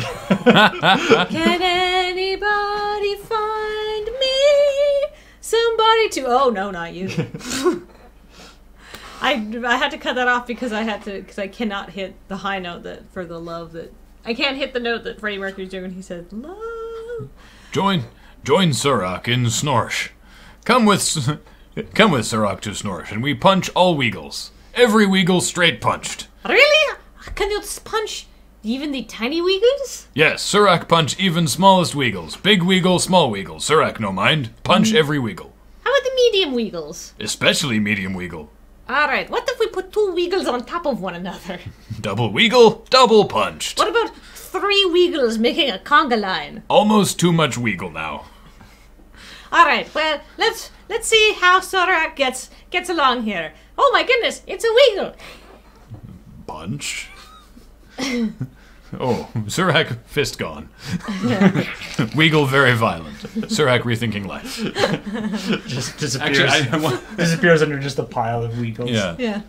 Can anybody find me somebody to... Oh, no, not you. I had to cut that off because I cannot hit the high note that for the love that... I can't hit the note that Freddie Mercury's doing when he said, love. Join Surak in Snorsh. Come with Surak to Snorsh, and we punch all weagles. Every weagle straight punched. Really? Can you punch even the tiny weagles? Yes, Surak punch even smallest weagles. Big weagle, small weagle. Surak no mind. Punch every weagle. How about the medium weagles? Especially medium weagle. Alright, what if we put two weagles on top of one another? Double weagle, double punched. What about three weagles making a conga line? Almost too much weagle now. Alright, well, let's see how Sorak gets along here. Oh my goodness, it's a weagle. Punch. Oh, Surak fist gone. Weagle very violent. Surak rethinking life. Just disappears. Actually, disappears under just a pile of weagles. Yeah.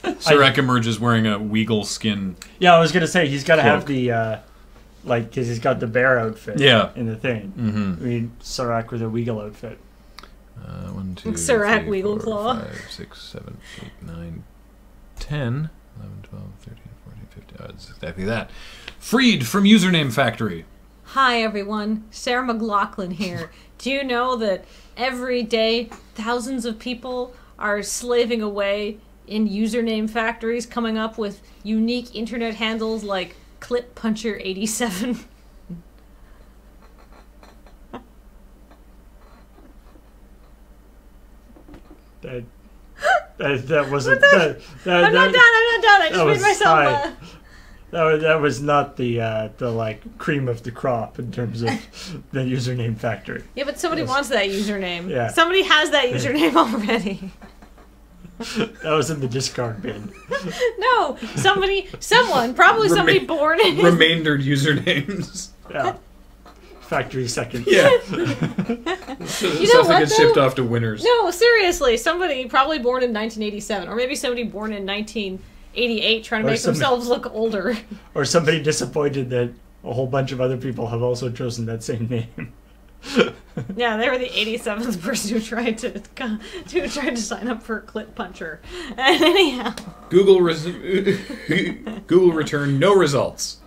Surak emerges wearing a weagle skin. Yeah, I was gonna say he's got to have the because he's got the bear outfit. Yeah. In the thing. Mm-hmm. I mean, Surak with a weagle outfit. 1, 2, Surak 3, Weagle 4, Claw. 5, 6, 7, 8, 9, 10, 11, 12, 13, 14, 15. Oh, it's exactly that. Freed from Username Factory. Hi everyone, Sarah McLaughlin here. Do you know that every day thousands of people are slaving away in username factories coming up with unique internet handles like ClipPuncher87? That wasn't. I'm not done. I just made myself. That was not the cream of the crop in terms of the username factory. Yeah, but somebody wants that username. Yeah. Somebody has that username already. That was in the discard bin. No, someone, probably somebody born in. Remaindered usernames. Yeah. Factory second. Yeah. You know Stuff that what, gets though? shipped off to winners. No, seriously, somebody probably born in 1987, or maybe somebody born in 1988 trying to Or make themselves look older. Or somebody disappointed that a whole bunch of other people have also chosen that same name. Yeah, they were the 87th person who tried to sign up for Clit Puncher. And anyhow, Google returned no results.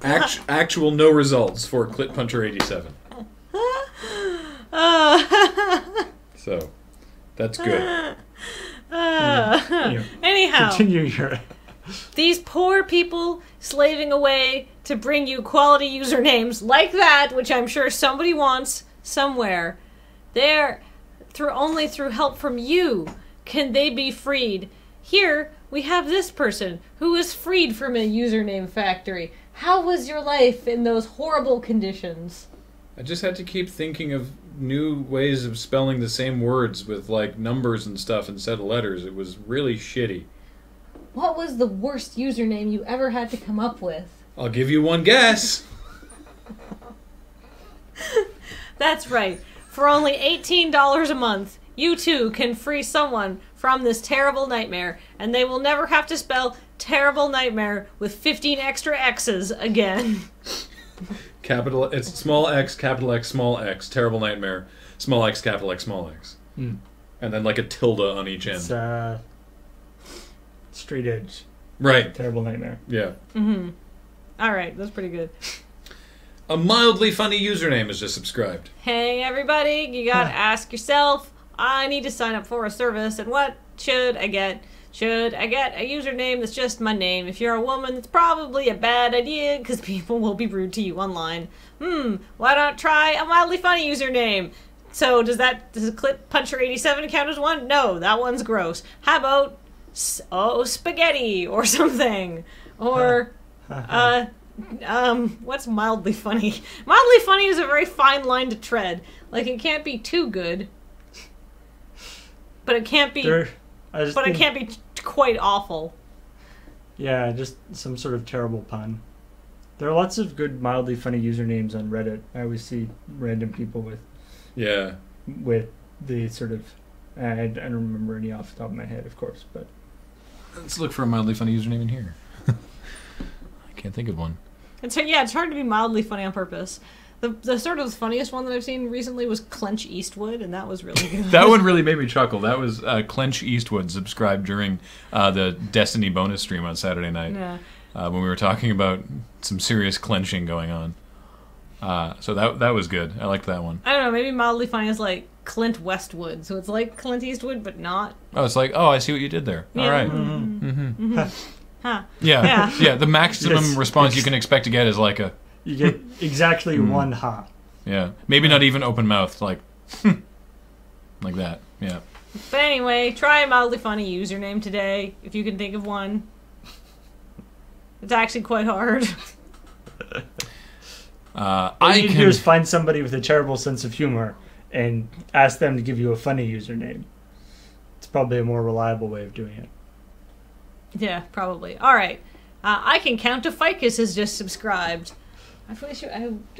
Actual no results for Clit Puncher 87. So, that's good. Anyhow, Continue your... these poor people slaving away to bring you quality usernames like that, which I'm sure somebody wants somewhere. Only through help from you can they be freed. Here, we have this person who is freed from a username factory. How was your life in those horrible conditions? I just had to keep thinking of new ways of spelling the same words with, like, numbers and stuff instead of letters. It was really shitty. What was the worst username you ever had to come up with? I'll give you one guess. That's right. For only $18 a month, you too can free someone from this terrible nightmare, and they will never have to spell terrible nightmare with 15 extra X's again. It's small x, capital X, small x, terrible nightmare, small x, capital X, small x. And then like a tilde on each end. It's straight edge. Right. Terrible nightmare. Yeah. Mm-hmm. All right, that's pretty good. A mildly funny username is just subscribed. Hey, everybody, you gotta ask yourself, I need to sign up for a service, and what should I get? Should I get a username that's just my name? If you're a woman, it's probably a bad idea, because people will be rude to you online. Why not try a mildly funny username? So, does Clit Puncher 87 count as one? No, that one's gross. How about, spaghetti, or something? Or, what's mildly funny? Mildly funny is a very fine line to tread. Like, it can't be too good, but it can't be... it can't be quite awful. Yeah, just some sort of terrible pun. There are lots of good mildly funny usernames on Reddit. I always see random people with the sort of... I don't remember any off the top of my head, of course, but... Let's look for a mildly funny username in here. I can't think of one. It's hard to be mildly funny on purpose. The sort of funniest one that I've seen recently was Clench Eastwood, and that was really good. That one really made me chuckle. That was Clench Eastwood subscribed during the Destiny bonus stream on Saturday night. Yeah. When we were talking about some serious clenching going on. So that was good. I liked that one. I don't know, maybe mildly funny is like Clint Westwood. So it's like Clint Eastwood, but not. Oh, it's like, I see what you did there. Yeah. All right. Huh. Yeah. The maximum response you can expect to get is like a... You get exactly one ha. Yeah. Maybe not even open mouth, like... like that. Yeah. But anyway, try a mildly funny username today, if you can think of one. It's actually quite hard. All you need to do is find somebody with a terrible sense of humor and ask them to give you a funny username. It's probably a more reliable way of doing it. Yeah, probably. All right. I Can Count to Ficus has just subscribed. I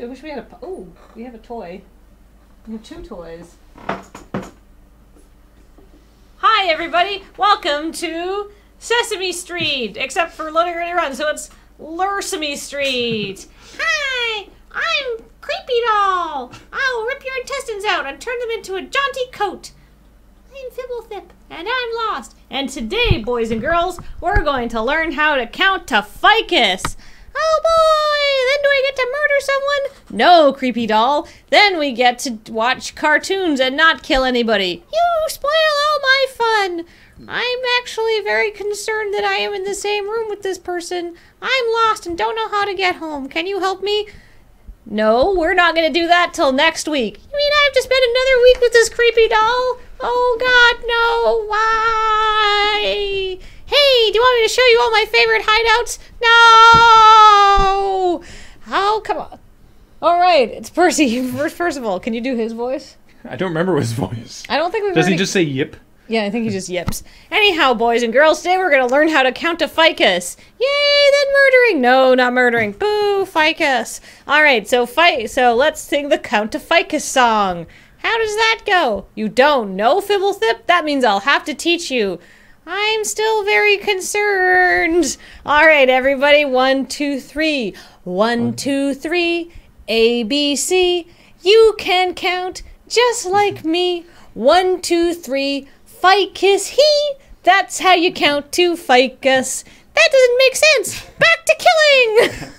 wish we had a... Oh, we have a toy. We have two toys. Hi, everybody. Welcome to Sesame Street, except for Loading Ready Run, so it's Lursamy Street. Hi, I'm Creepy Doll. I'll rip your intestines out and turn them into a jaunty coat. I'm Fibblethip, and I'm lost. And today, boys and girls, we're going to learn how to count to Ficus. Oh boy! Then do I get to murder someone? No, Creepy Doll. Then we get to watch cartoons and not kill anybody. You spoil all my fun. I'm actually very concerned that I am in the same room with this person. I'm lost and don't know how to get home. Can you help me? No, we're not going to do that till next week. You mean I have to spend another week with this creepy doll? Oh, God, no. Why? Hey, do you want me to show you all my favorite hideouts? No! Oh, come on. All right, it's Percy. First of all, can you do his voice? I don't remember his voice. I don't think we've Does already... he just say yip? Yeah, I think he just yips. Anyhow, boys and girls, today we're going to learn how to count to ficus. Yay, then murdering. No, not murdering. Boo, ficus. All right, so let's sing the count to ficus song. How does that go? You don't know, Fibblethip? That means I'll have to teach you. I'm still very concerned. All right, everybody. 1, 2, 3. 1, 2, 3. A, B, C. You can count just like me. 1, 2, 3. Ficus he. That's how you count to ficus. That doesn't make sense. Back to killing.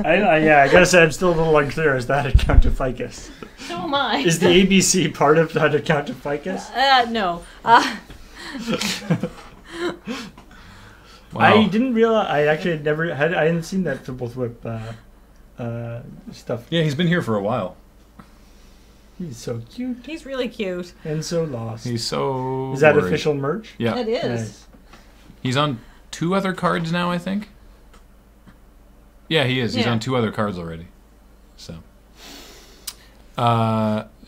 I gotta say I'm still a little unclear as to how to count to ficus. So am I. Is the ABC part of how to count to ficus? No. Wow. I didn't realize. I actually I hadn't seen that Fibblethip stuff. Yeah, he's been here for a while. He's so cute He's really cute. and so lost. He's so. Is that worried. official merch? Yeah. It is. Nice. He's on 2 other cards now, I think. Yeah, he is. He's Yeah. on 2 other cards already. So.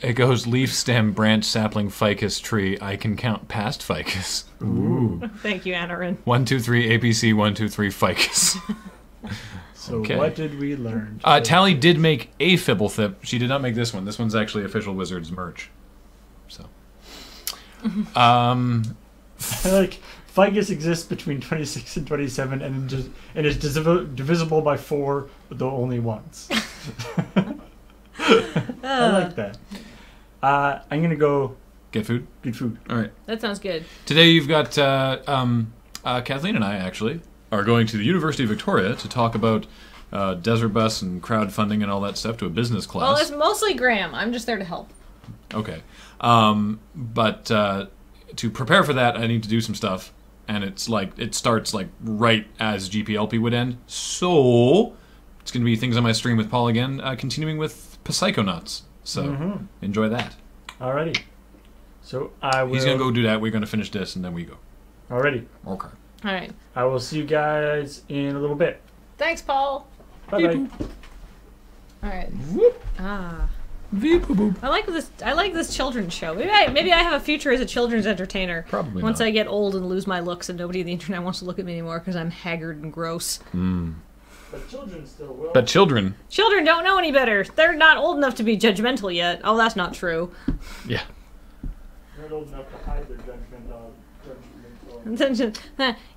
It goes leaf, stem, branch, sapling, ficus, tree. I can count past ficus. Ooh. Thank you, Anarin. 1, 2, 3, APC, 1, 2, 3, ficus. So Okay. what did we learn? Tally did make a Fibblethip. She did not make this one. This one's actually official Wizards merch. So. Like ficus exists between 26 and 27 and is divisible by 4, though only once. I like that. I'm gonna go Get food? good food. All right. That sounds good. Today you've got Kathleen and I actually are going to the University of Victoria to talk about Desert Bus and crowdfunding and all that stuff to a business class. Well, it's mostly Graham. I'm just there to help. Okay. But to prepare for that, I need to do some stuff, and it starts like right as GPLP would end. So it's going to be things on my stream with Paul again, continuing with Psychonauts. So enjoy that. Alrighty. So I will. He's going to go do that. We're going to finish this, and then we go. Alrighty. Okay. All right. I will see you guys in a little bit. Thanks, Paul. Bye bye. All right. Whoop. Ah. Beep, boop, boop. I like this children's show. Maybe I have a future as a children's entertainer. Probably Once not. I get old and lose my looks and nobody on the internet wants to look at me anymore because I'm haggard and gross. But children still will. But children. Children don't know any better. They're not old enough to be judgmental yet. Oh, that's not true. Yeah. They're not old enough to hide their judgmental.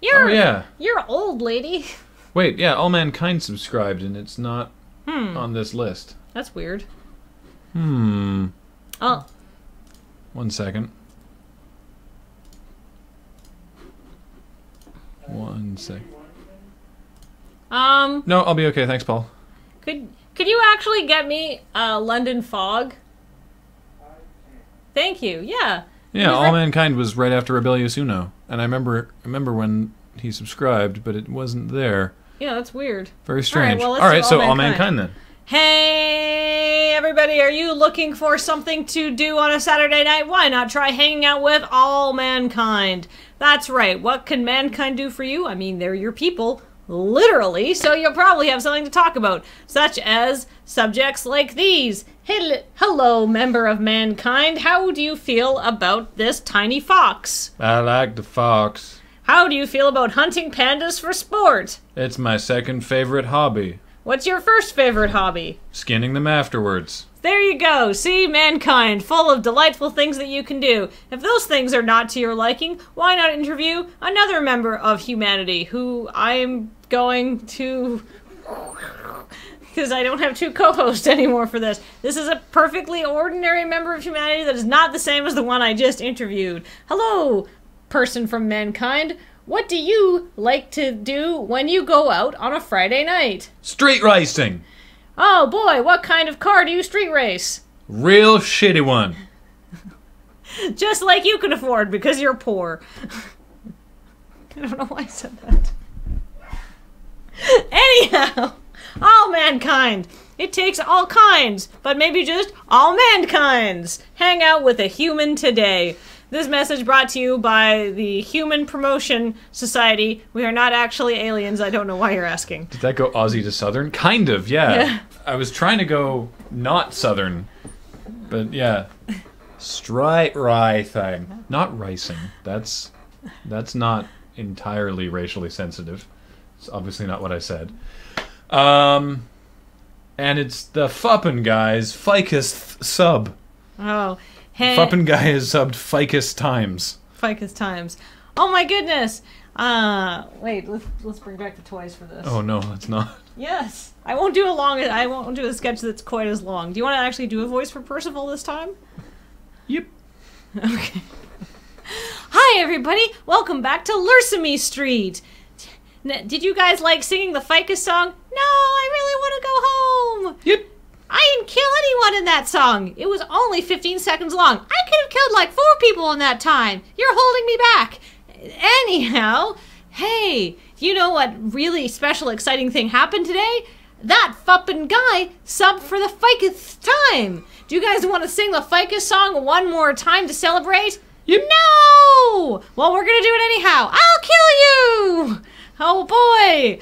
You're Oh, yeah. You're old, lady. Wait, yeah, All Mankind subscribed, and it's not on this list. That's weird. Oh. Oh. 1 second. 1 sec. No, I'll be okay. Thanks, Paul. Could you actually get me London Fog? Thank you. Yeah. Yeah, Was All that- Mankind was right after Rebellious Uno, and I remember when he subscribed, but it wasn't there. Yeah, that's weird. Very strange. well, let's All do right, so All All Mankind. Mankind then. Hey, everybody, are you looking for something to do on a Saturday night? Why not try hanging out with All Mankind? That's right. What can Mankind do for you? I mean, they're your people, literally, so you'll probably have something to talk about, such as subjects like these. Hello, member of Mankind. How do you feel about this tiny fox? I like the fox. How do you feel about hunting pandas for sport? It's my second favorite hobby. What's your first favorite hobby? Skinning them afterwards. There you go. See, Mankind, full of delightful things that you can do. If those things are not to your liking, why not interview another member of humanity who I'm going to... because I don't have 2 co-hosts anymore for this. This is a perfectly ordinary member of humanity that is not the same as the one I just interviewed. Hello, person from Mankind. What do you like to do when you go out on a Friday night? Street racing. Oh boy, what kind of car do you street race? Real shitty one. Just like you can afford because you're poor. I don't know why I said that. Anyhow, All Mankind. It takes all kinds, but maybe just all mankind's. Hang out with a human today. This message brought to you by the Human Promotion Society. We are not actually aliens. I don't know why you're asking. Did that go Aussie to Southern? Kind of, yeah. Yeah. I was trying to go not Southern, but yeah. Ricing. Not ricing. That's not entirely racially sensitive. It's obviously not what I said. And it's the Fuppin guy's Ficus sub. Oh, hey. Fuppin guy has subbed Ficus times. Ficus times. Oh my goodness. Wait, let's bring back the toys for this. Oh no, it's not. Yes. I won't do a sketch that's quite as long. Do you want to actually do a voice for Percival this time? Yep. Okay. Hi everybody, welcome back to Lursamy Street. Did you guys like singing the Ficus song? No, I really want to go home. Yep. I didn't kill anyone in that song. It was only 15 seconds long. I could have killed like 4 people in that time. You're holding me back. Anyhow, hey, you know what really special, exciting thing happened today? That fuppin' guy subbed for the Ficus time. Do you guys want to sing the Ficus song one more time to celebrate? Yep. No! Well, we're gonna do it anyhow. I'll kill you! Oh boy!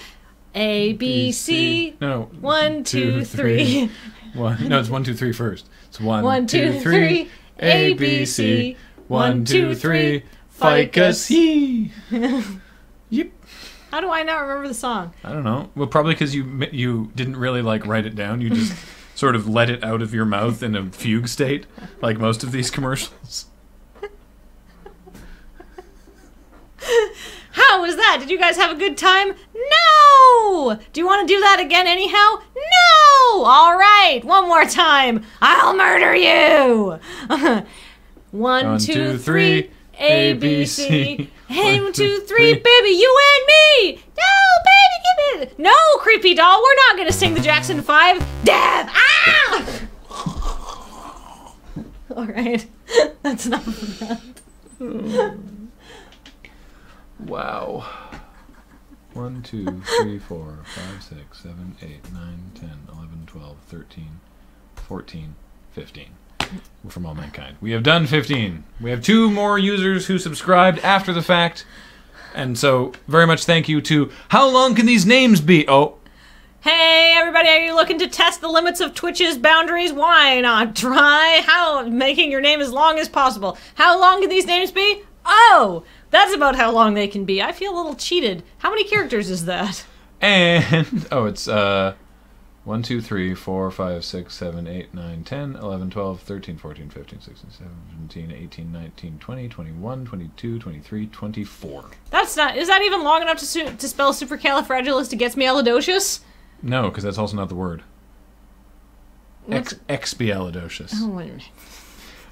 A, B, C. No. 1, 2, 3. No, it's 1, 2, 3 first. It's 1, 2, 3. A, B, C. 1, 2, 3. Ficus he. Yep. How do I not remember the song? I don't know. Well, probably because you didn't really like write it down. You just sort of let it out of your mouth in a fugue state, like most of these commercials. How was that? Did you guys have a good time? No! Do you want to do that again anyhow? No! All right, one more time. I'll murder you. 1, 2, 3. A, B, C. 1, 2, 3, baby, you and me! No, baby, give me... No, creepy doll, we're not gonna sing the Jackson 5. Death! Ah! Alright, that's enough of that. Wow. 1, 2, 3, 4, 5, 6, 7, 8, 9, 10, 11, 12, 13, 14, 15. From All Mankind. We have done 15. We have 2 more users who subscribed after the fact. And so, very much thank you to... How long can these names be? Oh. Hey, everybody, are you looking to test the limits of Twitch's boundaries? Why not try making your name as long as possible? How long can these names be? Oh, that's about how long they can be. I feel a little cheated. How many characters is that? And... Oh, it's, 1, 2, 3, 4, 5, 6, 7, 8, 9, 10, 11, 12, 13, 14, 15, 16, 17, 18, 19, 20, 21, 22, 23, 24. That's not... Is that even long enough to spell supercalifragilisticexpialidocious? No, because that's also not the word. Expialidocious. Oh, wait a minute.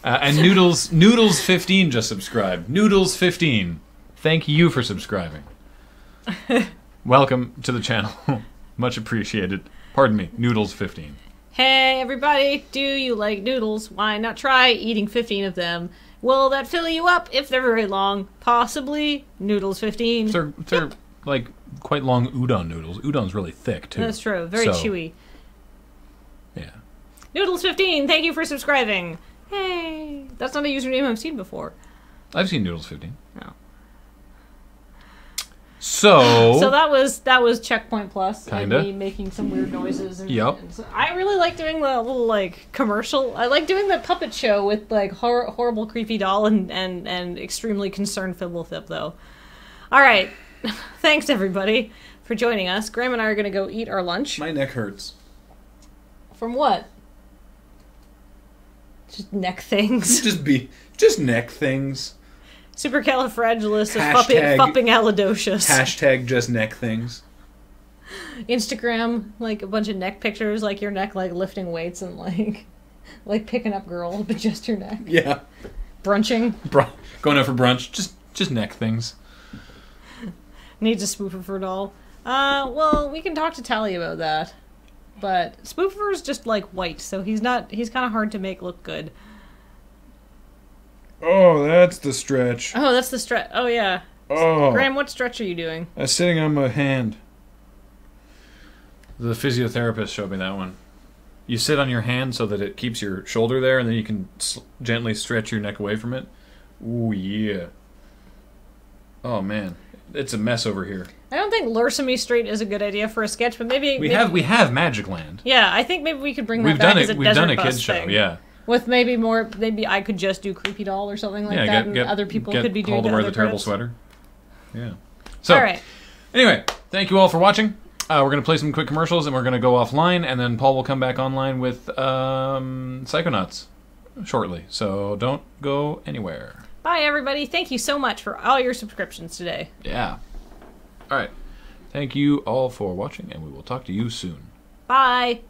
And Noodles 15 just subscribed. Noodles 15. Thank you for subscribing. Welcome to the channel. Much appreciated. Pardon me, Noodles 15. Hey everybody, do you like noodles? Why not try eating 15 of them? Will that fill you up if they're very long? Possibly. Noodles 15. They're like quite long udon noodles. Udon's really thick too. That's true. Very chewy. Yeah. Noodles 15, thank you for subscribing. Hey, that's not a username I've seen before. I've seen Noodles 15. No. So that was CheckPoint Plus. Kinda. And me making some weird noises. Yep. And so I really like doing the little like commercial. I like doing the puppet show with like horrible creepy doll and extremely concerned Fibblethip though. All right, thanks everybody for joining us. Graham and I are gonna go eat our lunch. My neck hurts. From what? Just neck things. just neck things. Supercalifragilisticexpialidocious. Hashtag just neck things. Instagram, like a bunch of neck pictures, like your neck like lifting weights and like picking up girls, but just your neck. Yeah. Brunching. Going out for brunch. Just neck things. Needs a spoofer doll. Well, we can talk to Tally about that. But Spoofer is just like white, so he's kind of hard to make look good. Oh, that's the stretch. Oh, that's the stretch. Oh, yeah. Oh. Graham, what stretch are you doing? I'm sitting on my hand. The physiotherapist showed me that one. You sit on your hand so that it keeps your shoulder there, and then you can gently stretch your neck away from it. Ooh, yeah. Oh, man. It's a mess over here. I don't think Lursamy Street is a good idea for a sketch, but maybe... We have Magic Land. Yeah, I think maybe we could bring that back as a Desert Bus kids show, thing. yeah. With maybe I could just do Creepy Doll or something like that, and other people could be doing Paul to wear the terrible parts. sweater. Yeah. So, all right. Anyway, thank you all for watching. We're going to play some quick commercials, and we're going to go offline, and then Paul will come back online with Psychonauts shortly. So don't go anywhere. Bye, everybody. Thank you so much for all your subscriptions today. Yeah. All right. Thank you all for watching, and we will talk to you soon. Bye.